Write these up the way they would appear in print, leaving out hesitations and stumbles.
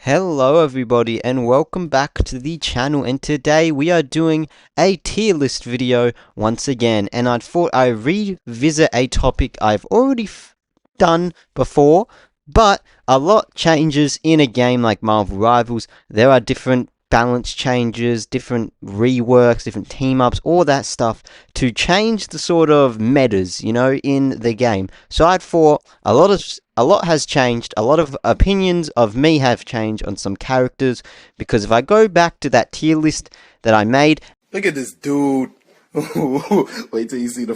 Hello everybody and welcome back to the channel, and today we are doing a tier list video once again, and I thought I'd revisit a topic I've already done before, but a lot changes in a game like Marvel Rivals. There are different balance changes, different reworks, different team ups, all that stuff to change the sort of metas, in the game. So I thought a lot has changed. A lot of opinions of me have changed on some characters, because if I go back to that tier list that I made, look at this dude. Wait till you see the.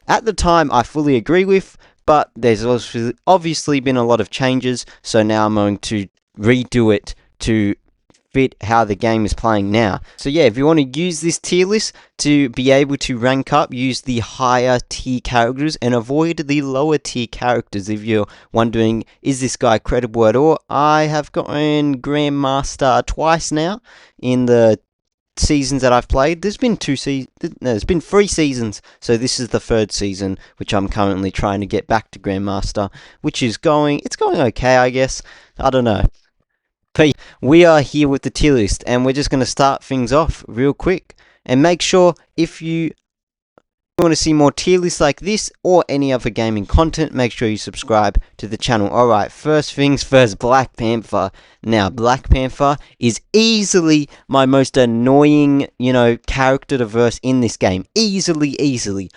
at the time I fully agree with, but there's obviously been a lot of changes, so now I'm going to redo it to fit how the game is playing now. So yeah, if you want to use this tier list to be able to rank up, use the higher tier characters and avoid the lower tier characters. If you're wondering, is this guy credible at all, I have gotten Grandmaster twice now in the seasons that I've played. There's been there's been 3 seasons, so this is the 3rd season, which I'm currently trying to get back to Grandmaster, which is going okay, I guess. I don't know. But we are here with the tier list, and we're just going to start things off real quick. And make sure, if you want to see more tier lists like this or any other gaming content, make sure you subscribe to the channel. Alright, first things first, Black Panther. Now, Black Panther is easily my most annoying, character to verse in this game. Easily.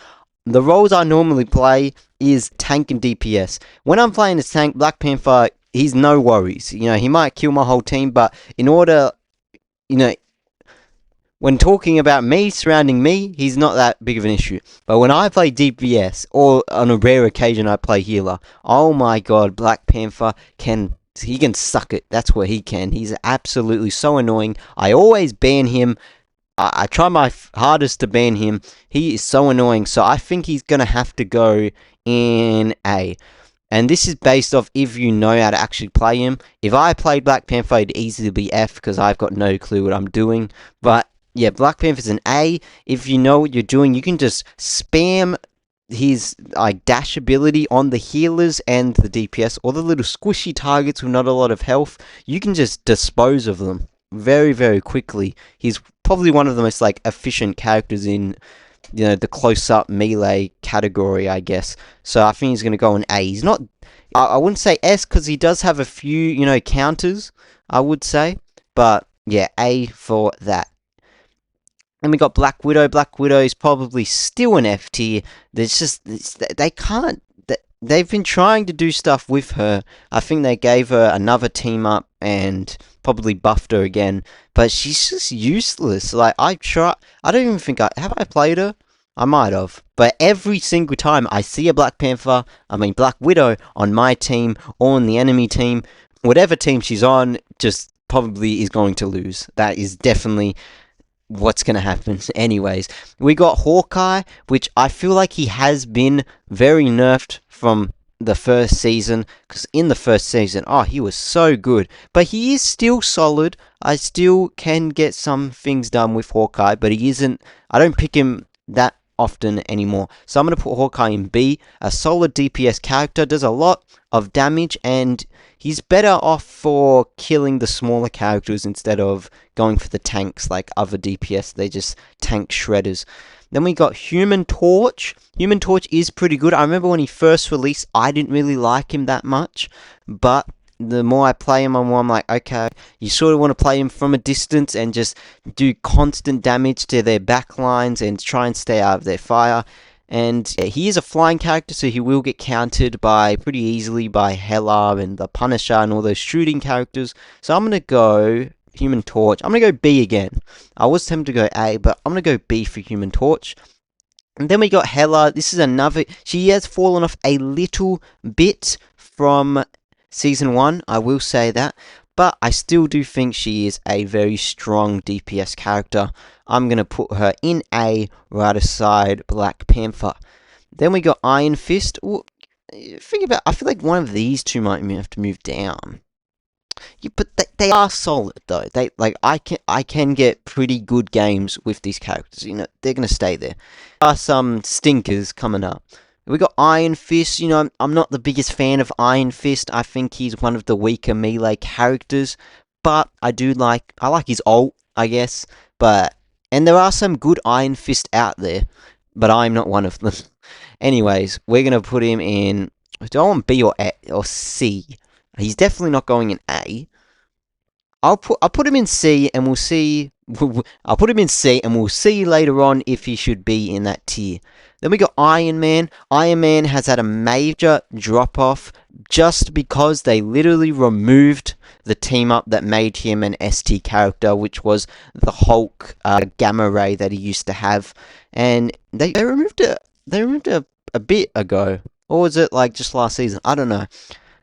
The roles I normally play is tank and DPS. When I'm playing as tank, Black Panther, he's no worries. He might kill my whole team, but in order, when talking about me, surrounding me, he's not that big of an issue. But when I play DPS, or on a rare occasion I play Hela, oh my god, Black Panther can suck it. That's what he can. He's absolutely so annoying. I always ban him. I try my hardest to ban him. He is so annoying, so I think he's going to have to go in A. And this is based off if you know how to actually play him. If I played Black Panther, it'd easily be F, because I've got no clue what I'm doing. But yeah, Black Panther's an A. If you know what you're doing, you can just spam his dash ability on the healers and the DPS, or the little squishy targets with not a lot of health. You can just dispose of them very, very quickly. He's probably one of the most efficient characters in the close-up melee category, I guess. So I think he's going to go in A. He's not, I wouldn't say S, because he does have a few, counters, I would say. But yeah, A for that. And we got Black Widow. Black Widow is probably still an F tier. They've been trying to do stuff with her. I think they gave her another team up and probably buffed her again, but she's just useless. I don't even think have I played her? I might have, but every single time I see a Black Widow on my team or on the enemy team, whatever team she's on, just probably is going to lose. That is definitely what's going to happen. Anyways, we got Hawkeye, which I feel like he has been very nerfed from the first season, because in the first season, he was so good, but he is still solid. I still can get some things done with Hawkeye, but I don't pick him that often anymore. So I'm going to put Hawkeye in B. A solid DPS character, does a lot of damage, and he's better off for killing the smaller characters instead of going for the tanks like other DPS. They just tank shredders. Then we got Human Torch. Human Torch is pretty good. I remember when he first released, I didn't really like him that much, but the more I play him, the more I'm like, okay, you sort of want to play him from a distance and just do constant damage to their backlines and try and stay out of their fire. And he is a flying character, so he will get countered pretty easily by Hela and the Punisher and all those shooting characters. So I'm going to go Human Torch. I'm going to go B again. I was tempted to go A, but I'm going to go B for Human Torch. And then we got Hela. This is another. She has fallen off a little bit from Season 1, I will say that. But I still do think she is a very strong DPS character. I'm going to put her in A right aside Black Panther. Then we got Iron Fist. I feel like one of these two might have to move down. But they are solid though. They like I can get pretty good games with these characters. You know, they're gonna stay there. There are some stinkers coming up. We got Iron Fist. You know, I'm not the biggest fan of Iron Fist. I think he's one of the weaker melee characters, but I like his ult, I guess. But and there are some good Iron Fist out there, but I'm not one of them. Anyways, we're gonna put him in. Do I want B or C? He's definitely not going in A. I'll put him in C, and we'll see. I'll put him in C, and we'll see later on if he should be in that tier. Then we got Iron Man. Iron Man has had a major drop off just because they literally removed the team up that made him an ST character, which was the Hulk gamma ray that he used to have, and they removed it. They removed it a bit ago, or was it like just last season? I don't know.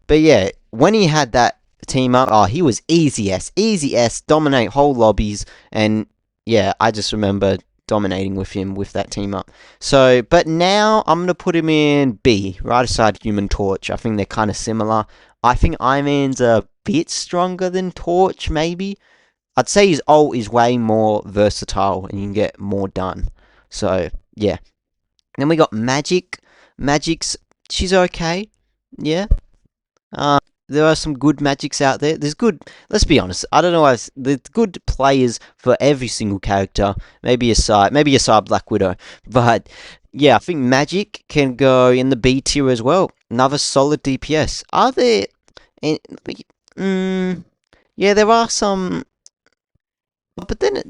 But yeah, when he had that team up, oh, he was easy S, dominate whole lobbies, and yeah, I just remember dominating with him with that team up. So, but now I'm gonna put him in B, right aside Human Torch. I think they're kind of similar. I think Iron Man's a bit stronger than Torch, maybe. I'd say his ult is way more versatile, and you can get more done. So, yeah. Then we got Magik. She's okay. Yeah. There are some good Magics out there. There's good. Let's be honest. I don't know. There's good players for every single character. Maybe aside Black Widow, but yeah, I think Magik can go in the B tier as well. Another solid DPS. Are there? Yeah, there are some. But then,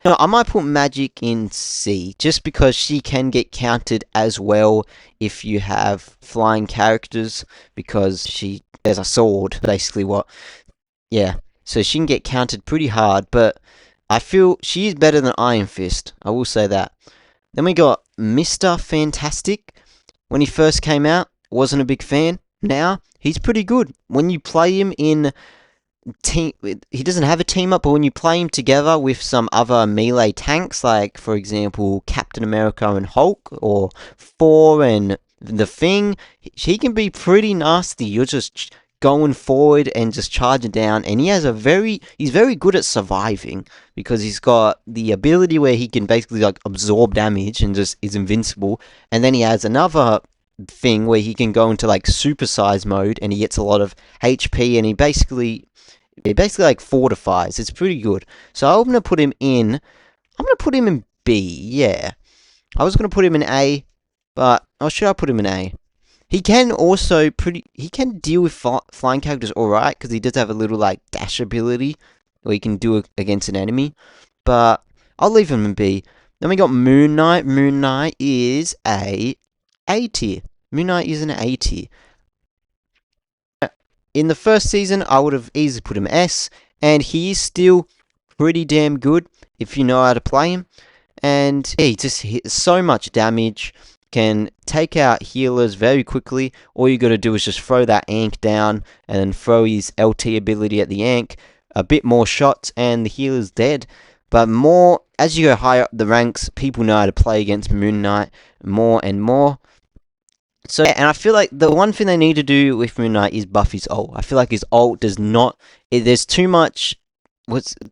no, I might put Magik in C, just because she can get counted as well if you have flying characters, because there's a sword, basically yeah, so she can get counted pretty hard, but I feel she is better than Iron Fist, I will say that. Then we got Mr. Fantastic. When he first came out, wasn't a big fan. Now, he's pretty good. When you play him in he doesn't have a team up, but when you play him together with some other melee tanks, like for example Captain America and Hulk, or Thor and the Thing, he can be pretty nasty. You're just going forward and just charging down, and he's very good at surviving, because he's got the ability where he can basically like absorb damage and just is invincible, and then he has another thing where he can go into like supersize mode, and he gets a lot of HP, and he basically like fortifies. It's pretty good. So I'm gonna put him in. I'm gonna put him in B. Yeah, I was gonna put him in A, but should I put him in A? He can deal with flying characters alright, because he does have a little like dash ability where he can do it against an enemy. But I'll leave him in B. Then we got Moon Knight. Moon Knight is A tier. Moon Knight is an A tier. In the first season, I would have easily put him S, and he is still pretty damn good if you know how to play him. And yeah, he just hits so much damage, can take out healers very quickly. All you gotta do is just throw that Ankh down, and then throw his LT ability at the Ankh, a bit more shots, and the healer's dead. But more, as you go higher up the ranks, people know how to play against Moon Knight more and more. So, and I feel like the one thing they need to do with Moon Knight is buff his ult. I feel like his ult does not. There's too much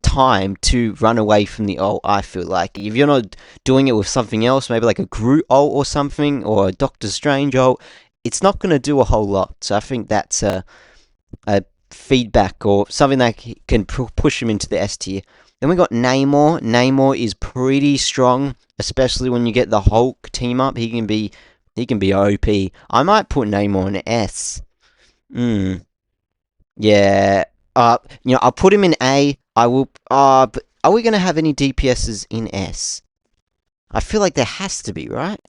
time to run away from the ult. I feel like if you're not doing it with something else, maybe like a Groot ult or something, or a Doctor Strange ult, it's not going to do a whole lot. So I think that's a feedback or something that can push him into the S tier. Then we got Namor. Namor is pretty strong, especially when you get the Hulk team up. He can be OP. I might put Namor in S. Yeah. I'll put him in A. I will. But are we gonna have any DPSs in S? I feel like there has to be, right?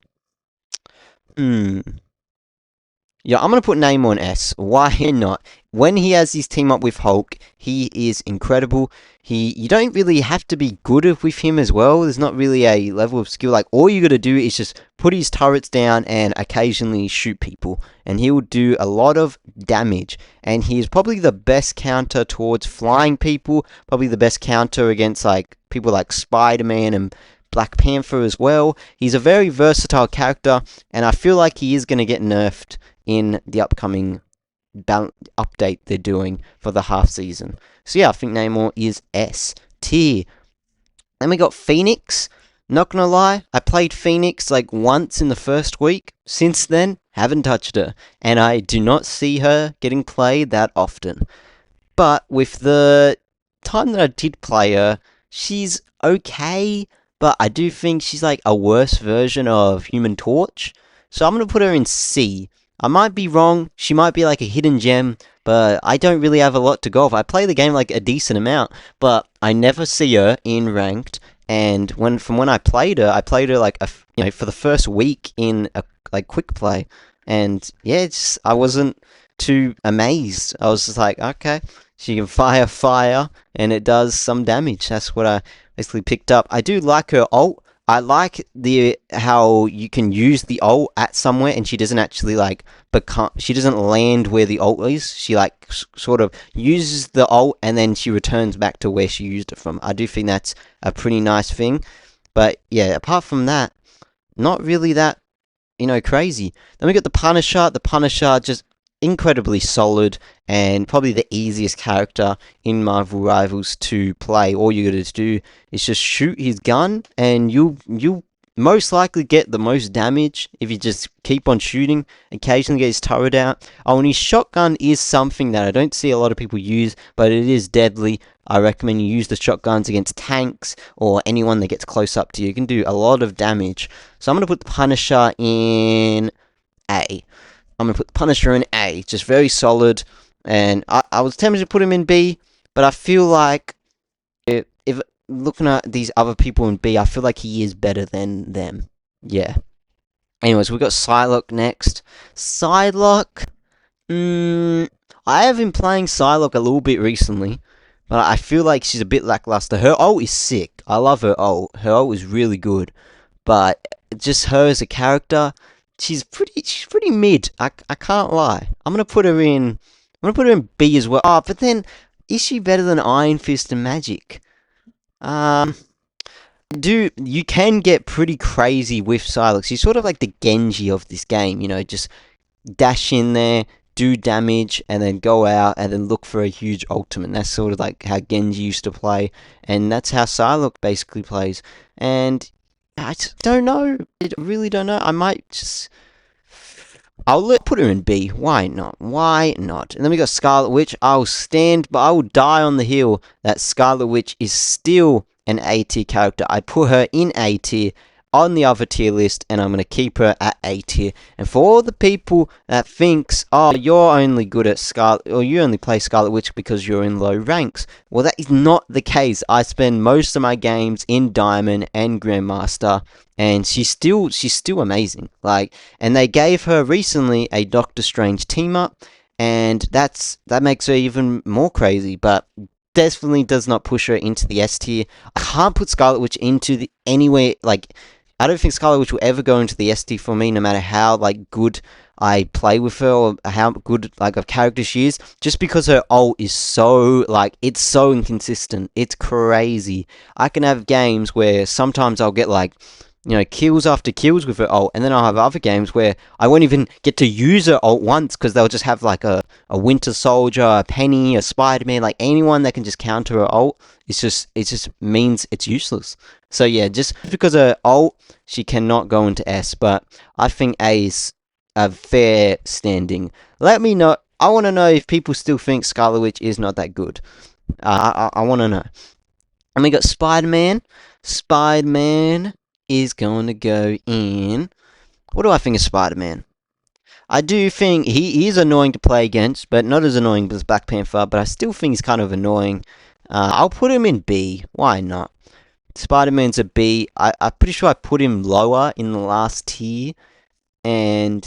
Yeah, I'm gonna put Namor in S. Why not? When he has his team up with Hulk, he is incredible. You don't really have to be good with him as well. There's not really a level of skill. Like, all you gotta do is just put his turrets down and occasionally shoot people, and he will do a lot of damage. And he is probably the best counter towards flying people. Probably the best counter against like people like Spider-Man and Black Panther as well. He's a very versatile character, and I feel like he is gonna get nerfed in the upcoming update they're doing for the half season. So yeah, I think Namor is S tier. Then we got Phoneix. Not gonna lie, I played Phoneix like once in the first week. Since then, haven't touched her, and I do not see her getting played that often. But with the time that I did play her, she's okay, but I do think she's like a worse version of Human Torch. So I'm gonna put her in C. I might be wrong, she might be like a hidden gem, but I don't really have a lot to go off. I play the game like a decent amount, but I never see her in ranked. And when I played her like for the first week in a like quick play, and yeah, I wasn't too amazed. I was just like, okay, she can fire, and it does some damage. That's what I basically picked up. I do like her ult. I like how you can use the ult at somewhere, and she doesn't actually she doesn't land where the ult is. She like sort of uses the ult, and then she returns back to where she used it from. I do think that's a pretty nice thing. But yeah, apart from that, not really that crazy. Then we got the Punisher. The Punisher just incredibly solid and probably the easiest character in Marvel Rivals to play. All you gotta do is just shoot his gun, and you'll most likely get the most damage if you just keep on shooting. Occasionally get his turret out. Oh, and his shotgun is something that I don't see a lot of people use, but it is deadly. I recommend you use the shotguns against tanks or anyone that gets close up to you. You can do a lot of damage. So I'm going to put the Punisher in A. I'm going to put the Punisher in A. Just very solid. And I was tempted to put him in B, but I feel like if looking at these other people in B, I feel like he is better than them. Yeah. Anyways, we've got Psylocke next. Psylocke. I have been playing Psylocke a little bit recently, but I feel like she's a bit lackluster. Her ult is sick. I love her ult. Her ult is really good. But just her as a character, she's pretty mid. I can't lie. I'm gonna put her in B as well. Oh, but then is she better than Iron Fist and Magik? You can get pretty crazy with Psylocke. She's sort of like the Genji of this game, just dash in there, do damage, and then go out and then look for a huge ultimate. That's sort of like how Genji used to play, and that's how Psylocke basically plays. And I just don't know. I really don't know. I'll put her in B. Why not? Why not? And then we got Scarlet Witch. I will die on the hill that Scarlet Witch is still an A tier character. I put her in A tier on the other tier list, and I'm going to keep her at A tier. And for all the people that thinks, oh, you're only good at Scarlet, or you only play Scarlet Witch because you're in low ranks, well, that is not the case. I spend most of my games in Diamond and Grandmaster, and she's still amazing. And they gave her recently a Doctor Strange team up, and that makes her even more crazy. But definitely does not push her into the S tier. I can't put Scarlet Witch into anywhere. I don't think Scarlet Witch will ever go into the S tier for me, no matter how good I play with her or how good a character she is. Just because her ult is so it's so inconsistent. It's crazy. I can have games where sometimes I'll get kills after kills with her ult, and then I'll have other games where I won't even get to use her ult once because they'll just have a Winter Soldier, a Peni, a Spider-Man, anyone that can just counter her ult. It just means it's useless. So yeah, just because her ult, she cannot go into S, but I think A is a fair standing. Let me know. I want to know if people still think Scarlet Witch is not that good. I want to know. And we got Spider-Man. Spider-Man is going to go in. What do I think of Spider-Man? I do think he is annoying to play against, but not as annoying as Black Panther, but I still think he's kind of annoying. I'll put him in B. Why not? Spider-Man's a B. I'm pretty sure I put him lower in the last tier, and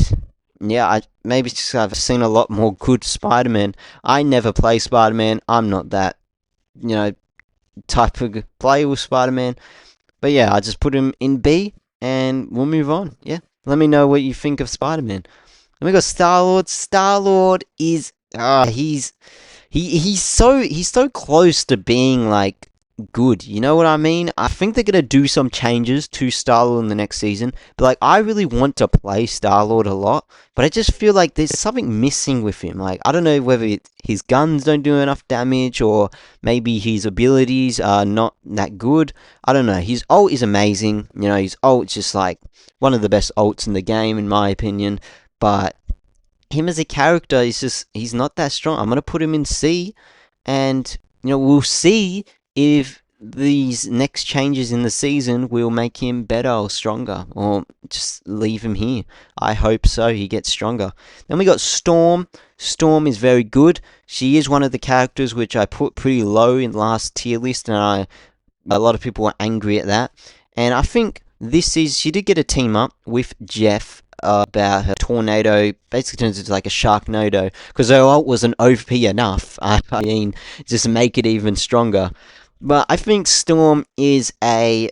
yeah, maybe it's just I've seen a lot more good Spider-Man. I never play Spider-Man. I'm not that, type of player with Spider-Man. But yeah, I just put him in B, and we'll move on. Yeah, let me know what you think of Spider-Man. And we got Star-Lord. Star-Lord is he's so close to being good. You know what I mean? I think they're gonna do some changes to Star-Lord in the next season. But like, I really want to play Star-Lord a lot, but I just feel like there's something missing with him. Like, I don't know whether his guns don't do enough damage, or maybe his abilities are not that good. I don't know. His ult is amazing. You know, his ult is just like one of the best ults in the game, in my opinion. But him as a character is just, he's not that strong. I'm gonna put him in C, and we'll see if these next changes in the season will make him better or stronger, or just leave him here. I hope so, he gets stronger. Then we got Storm. Storm is very good. She is one of the characters which I put pretty low in the last tier list, and a lot of people were angry at that. And I think she did get a team up with Jeff about her tornado. Basically turns into like a Sharknado, because her ult wasn't OP enough. I mean, just make it even stronger. But I think Storm is I'm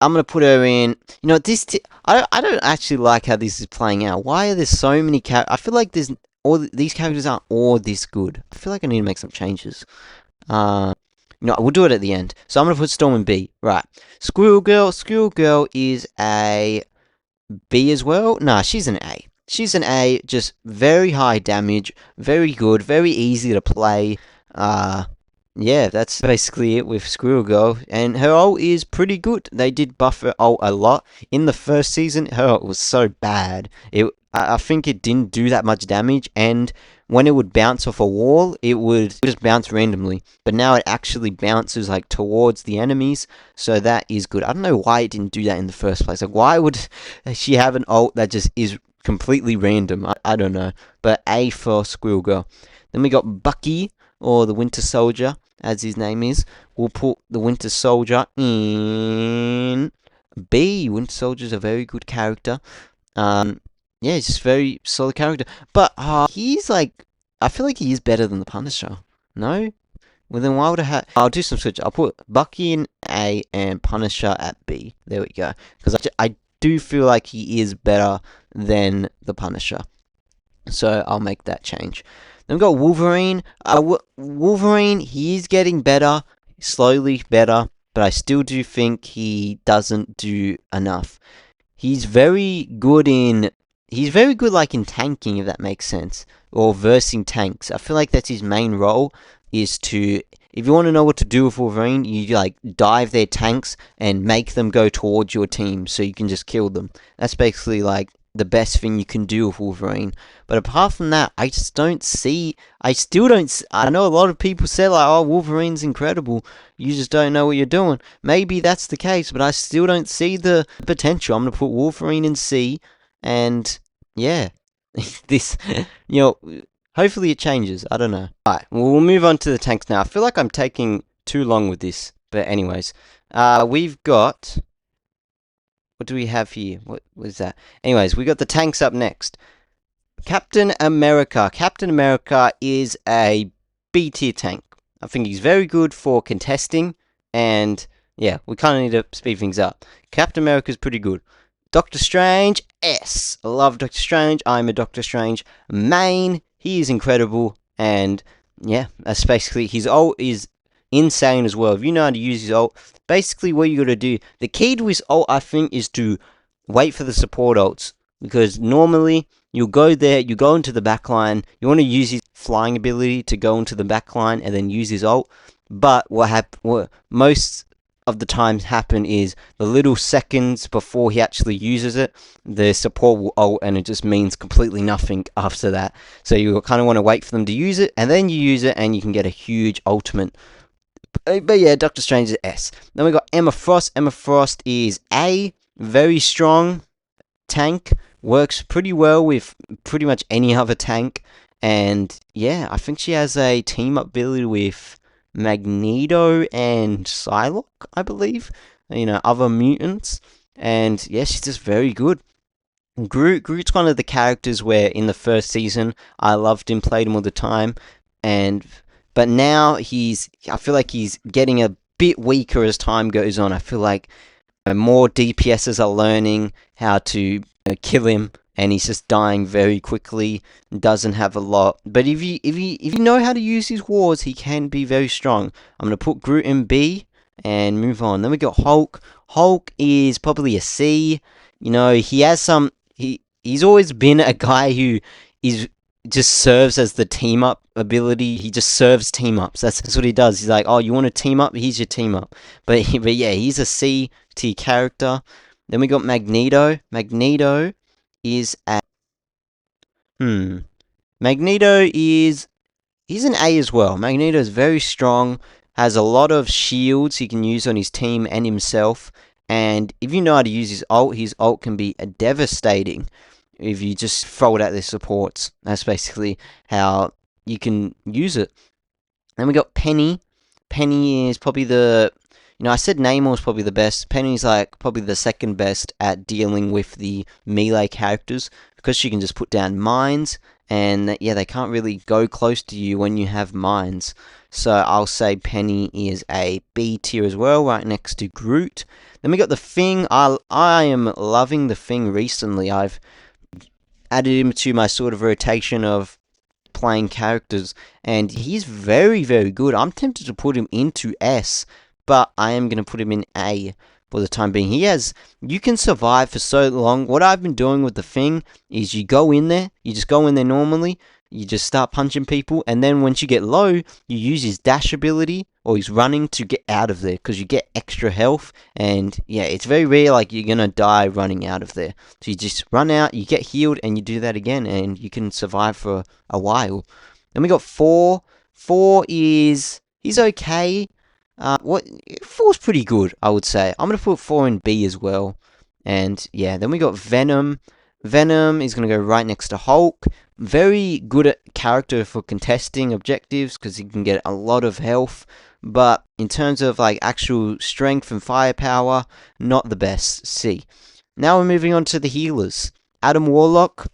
gonna put her in. I don't actually like how this is playing out. Why are there so many characters? I feel like these characters aren't all this good. I feel like I need to make some changes. We'll do it at the end. So I'm gonna put Storm in B. Right. Squirrel Girl. Squirrel Girl is a B as well. Nah, she's an A. She's an A. Just very high damage, very good, very easy to play. Yeah, that's basically it with Squirrel Girl, and her ult is pretty good. They did buff her ult a lot. In the first season, her ult was so bad. I think it didn't do that much damage, and when it would bounce off a wall, it would just bounce randomly. But now it actually bounces like towards the enemies, so that is good. I don't know why it didn't do that in the first place. Like, why would she have an ult that just is completely random? I don't know. But A for Squirrel Girl. Then we got Bucky, or the Winter Soldier, as his name is. We'll put the Winter Soldier in B. Winter Soldier's a very good character. Yeah, he's just a very solid character. But he's like, I feel like he is better than the Punisher. No? Well, then why would I'll do some switch. I'll put Bucky in A and Punisher at B. There we go. Because I do feel like he is better than the Punisher. So I'll make that change. Then we've got Wolverine. Wolverine, he's getting better, slowly better, but I still do think he doesn't do enough. He's very good like in tanking, if that makes sense, or versing tanks. I feel like that's his main role, is to, if you want to know what to do with Wolverine, you like dive their tanks and make them go towards your team so you can just kill them. That's basically like the best thing you can do with Wolverine. But apart from that, I still don't I know a lot of people say like, oh, Wolverine's incredible, you just don't know what you're doing. Maybe that's the case, but I still don't see the potential. I'm gonna put Wolverine in C, and yeah, this, hopefully it changes. I don't know. Alright, well, we'll move on to the tanks now. I feel like I'm taking too long with this, but anyways, we've got, what do we have here? What was that? Anyways, we got the tanks up next. Captain America. Captain America is a B tier tank. I think he's very good for contesting, and yeah, we kind of need to speed things up. Captain America's pretty good. Doctor Strange, S. I love Doctor Strange. I'm a Doctor Strange main. He is incredible, and yeah, that's basically, his ult is insane as well. If you know how to use his ult, basically what you gotta do, the key to his ult, I think, is to wait for the support ults, because normally you'll go there, you go into the backline, you want to use his flying ability to go into the backline and then use his ult, but what most of the times happen is the little seconds before he actually uses it, the support will ult, and it just means completely nothing after that. So you kind of want to wait for them to use it, and then you use it, and you can get a huge ultimate. But yeah, Doctor Strange is S. Then we got Emma Frost. Emma Frost is A, very strong tank, works pretty well with pretty much any other tank, and yeah, I think she has a team up ability with Magneto and Psylocke, I believe, other mutants, and yeah, she's just very good. Groot's one of the characters where in the first season I loved him, played him all the time, but now I feel like he's getting a bit weaker as time goes on. I feel like more DPSs are learning how to kill him, and he's just dying very quickly. Doesn't have a lot, but if you know how to use his wards, he can be very strong. I'm gonna put Groot in B and move on. Then we got Hulk. Hulk is probably a C. You know, he has some. He's always been a guy who is just serves as the team up ability. He just serves team ups. That's what he does. He's like, oh, you want a team up? Here's your team up. But yeah, he's a C tier character. Then we got Magneto. Magneto is a Magneto is he's an A as well. Magneto is very strong. Has a lot of shields he can use on his team and himself. And if you know how to use his ult can be devastating if you just throw it at their supports. That's basically how you can use it. Then we got Peni. Peni is probably I said Namor is probably the best. Penny's like probably the second best at dealing with the melee characters because she can just put down mines, and yeah, they can't really go close to you when you have mines. So I'll say Peni is a B tier as well, right next to Groot. Then we got the Thing. I am loving the Thing recently. I've added him to my sort of rotation of playing characters, and he's very, very good. I'm tempted to put him into S, but I am going to put him in A for the time being. You can survive for so long. What I've been doing with the Thing is you just go in there normally, you just start punching people, and then once you get low, you use his dash ability or his running to get out of there, because you get extra health, and yeah, it's very rare like you're going to die running out of there. So you just run out, you get healed, and you do that again, and you can survive for a while. Then we got Thor. Thor he's okay. Thor's pretty good, I would say. I'm going to put Thor in B as well. And yeah, then we got Venom. Venom is going to go right next to Hulk. Very good at character for contesting objectives because he can get a lot of health. But in terms of like actual strength and firepower, not the best. C. Now we're moving on to the healers. Adam Warlock.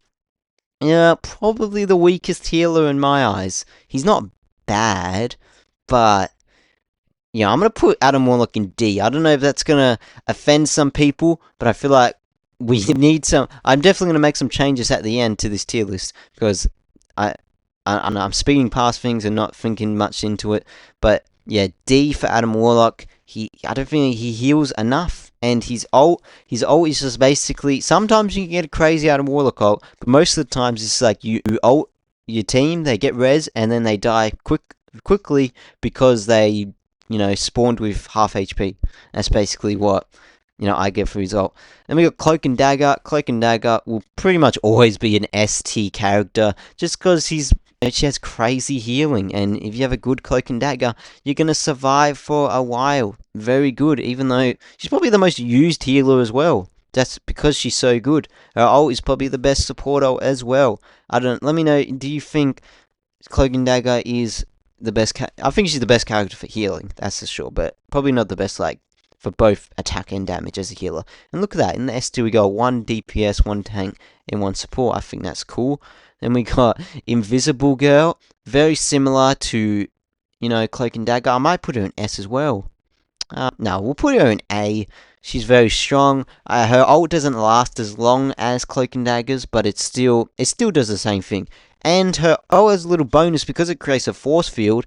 Yeah, probably the weakest healer in my eyes. He's not bad, but yeah, I'm going to put Adam Warlock in D. I don't know if that's going to offend some people, but I feel like we need some. I'm definitely going to make some changes at the end to this tier list because I'm speeding past things and not thinking much into it. But yeah, D for Adam Warlock. I don't think he heals enough, and his ult is just basically. Sometimes you can get a crazy Adam Warlock ult, but most of the times it's like you ult your team, they get res, and then they die quickly because they spawned with half HP. That's basically what I get for his ult. Then we got Cloak and Dagger. Cloak and Dagger will pretty much always be an ST character, just because she has crazy healing, and if you have a good Cloak and Dagger, you're gonna survive for a while. Very good, even though she's probably the most used healer as well. That's because she's so good. Her ult is probably the best support ult as well. Let me know, do you think Cloak and Dagger is the best? I think she's the best character for healing, that's for sure, but probably not the best for both attack and damage as a healer. And look at that, in the S2 we got 1 DPS, 1 tank, and 1 support. I think that's cool. Then we got Invisible Girl, very similar to, Cloak and Dagger. I might put her in S as well. No, we'll put her in A. She's very strong. Her ult doesn't last as long as Cloak and Daggers, but it still does the same thing. And her ult has a little bonus because it creates a force field.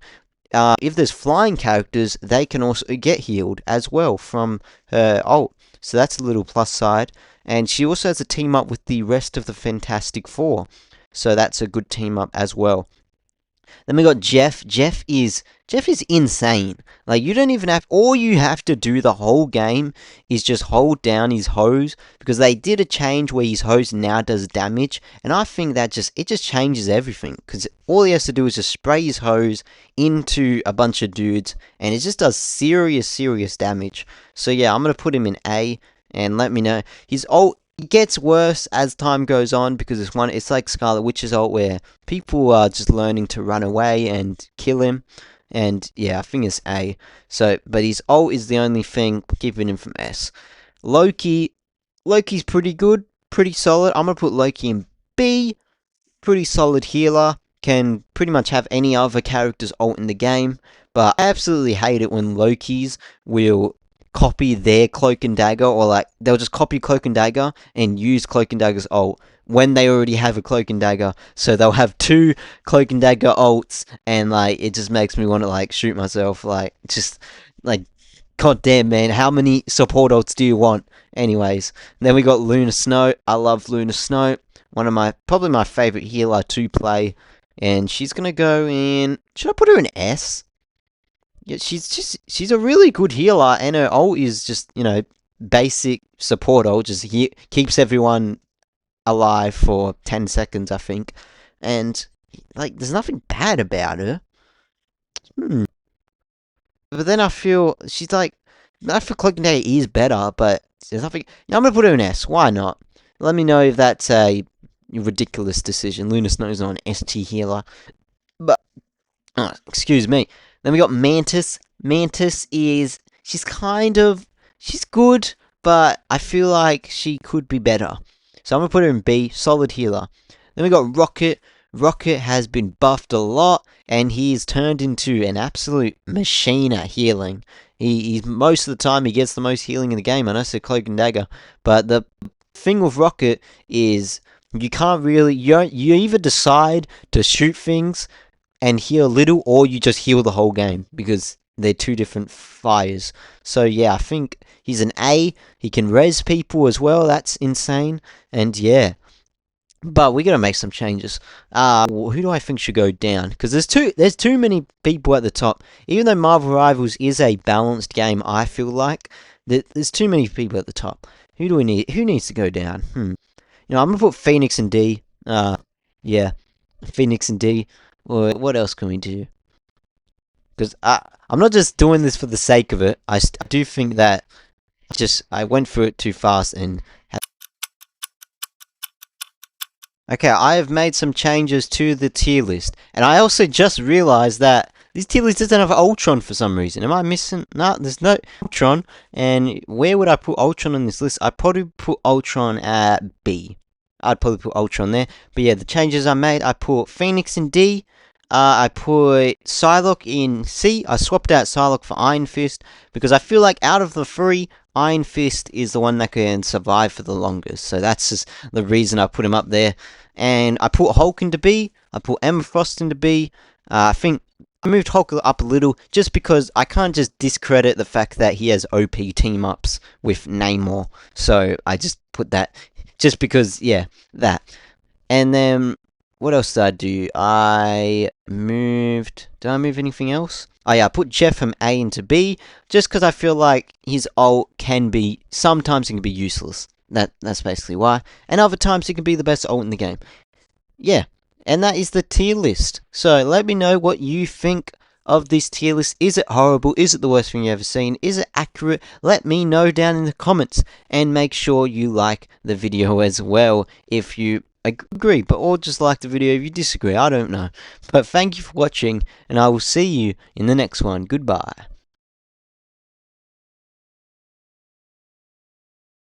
If there's flying characters, they can also get healed as well from her ult. So that's a little plus side. And she also has a team up with the rest of the Fantastic Four. So that's a good team up as well. Then we got Jeff. Jeff is insane. Like, you don't even have, all you have to do the whole game is just hold down his hose, because they did a change where his hose now does damage, and I think that it just changes everything, because all he has to do is just spray his hose into a bunch of dudes, and it just does serious damage. So yeah, I'm going to put him in A, and let me know. His ult, it gets worse as time goes on, because it's like Scarlet Witch's ult, where people are just learning to run away and kill him. And yeah, I think it's A. So, but his ult is the only thing keeping him from S. Loki's pretty good, pretty solid. I'm gonna put Loki in B. Pretty solid healer. Can pretty much have any other character's ult in the game. But I absolutely hate it when Loki's will copy their Cloak and Dagger, or like they'll just copy Cloak and Dagger and use Cloak and Dagger's ult when they already have a Cloak and Dagger. So they'll have two Cloak and Dagger ults, and like it just makes me want to like shoot myself. Like just like, god damn, man, how many support ults do you want? Anyways, then we got Luna Snow. I love Luna Snow. One of my probably my favorite healer to play, and she's gonna go in. Should I put her in S? Yeah, she's a really good healer, and her ult is just, you know, basic support ult, just keeps everyone alive for 10 seconds, I think. And like, there's nothing bad about her. But then I feel she's like, I feel Cloak and Dagger is better, but there's nothing. Yeah, I'm gonna put her in S. Why not? Let me know if that's a ridiculous decision. Luna Snow's not an ST healer, but excuse me. Then we got Mantis. Mantis is she's good, but I feel like she could be better. So I'm gonna put her in B, solid healer. Then we got Rocket. Rocket has been buffed a lot, and he's turned into an absolute machine at healing. He's most of the time he gets the most healing in the game. I know it's a Cloak and Dagger, but the thing with Rocket is you can't really you either decide to shoot things and heal a little, or you just heal the whole game, because they're two different fires. So yeah, I think he's an A. He can res people as well. That's insane. And yeah, but we gotta make some changes. Who do I think should go down? Because there's too many people at the top. Even though Marvel Rivals is a balanced game, I feel like there's too many people at the top. Who do we need? Who needs to go down? You know, I'm gonna put Phoneix in D. Yeah, Phoneix in D. Or what else can we do? Because I'm not just doing this for the sake of it. I do think that I went through it too fast and. Okay, I have made some changes to the tier list, and I also just realized that this tier list doesn't have Ultron for some reason. Am I missing? No, there's no Ultron. And where would I put Ultron on this list? I'd probably put Ultron at B. I'd probably put Ultron there. But yeah, the changes I made, I put Phoneix in D. I put Psylocke in C. I swapped out Psylocke for Iron Fist, because I feel like out of the three, Iron Fist is the one that can survive for the longest. So that's just the reason I put him up there. And I put Hulk into B. I put Emma Frost into B. I think I moved Hulk up a little, just because I can't just discredit the fact that he has OP team-ups with Namor. So I just put that, just because, yeah, that. And then what else did I do? Did I move anything else? Oh yeah, I put Jeff from A into B, just because I feel like his ult sometimes it can be useless. That's basically why. And other times it can be the best ult in the game. Yeah, and that is the tier list. So let me know what you think of this tier list. Is it horrible? Is it the worst thing you've ever seen? Is it accurate? Let me know down in the comments, and make sure you like the video as well if you agree, or just like the video if you disagree. I don't know. But thank you for watching, and I will see you in the next one. Goodbye.